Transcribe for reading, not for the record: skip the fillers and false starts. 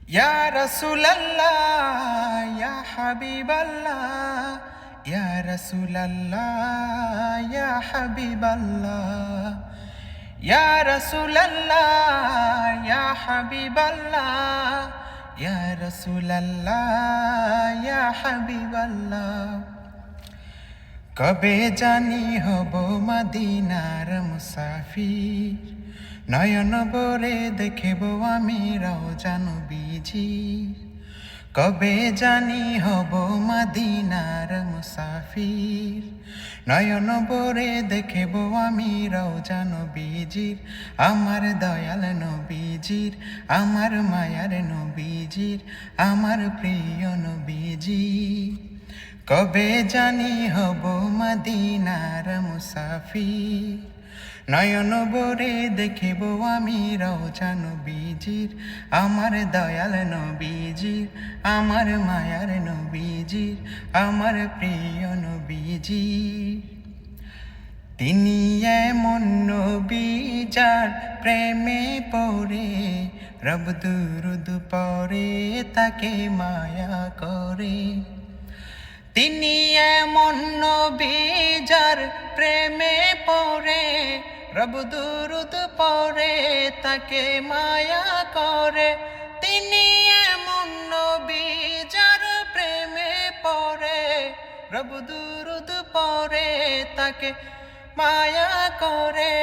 ইয়া রাসূলাল্লাহ ইয়া হাবিবাল্লাহ ইয়া রাসূলাল্লাহ ইয়া হাবিবাল্লাহ ইয়া রাসূলাল্লাহ ইয়া হাবিবাল্লাহ ইয়া রাসূলাল্লাহ ইয়া হাবিবাল্লাহ কবে জানি হব মদিনার মুসাফির নয়ন ভরে দেখব আমি রওজা নবীজির কবে জানি হব মদিনার মুসাফির নয়ন ভরে দেখব আমি রওজা নবীজির আমার দয়াল নবীজির আমার মায়ার নবীজির আমার প্রিয় নবীজির কবে জানি হব মদিনার মুসাফির নয়ন ভরে দেখিব আমি রওজা নবীজির আমার দয়াল নবীজির আমার মায়ার নবীজির আমার প্রিয় নবীজির তিনি এমন নবী যার প্রেমে পড়ে রব দুরুদ পড়ে তাকে মায়া করে তিনি এমন নবী যার প্রেমে পড়ে রব দুরুদ পড়ে তাকে মায়া করে তিনি এমন নবী যার প্রেমে পড়ে রব দুরুদ পড়ে তাকে মায়া করে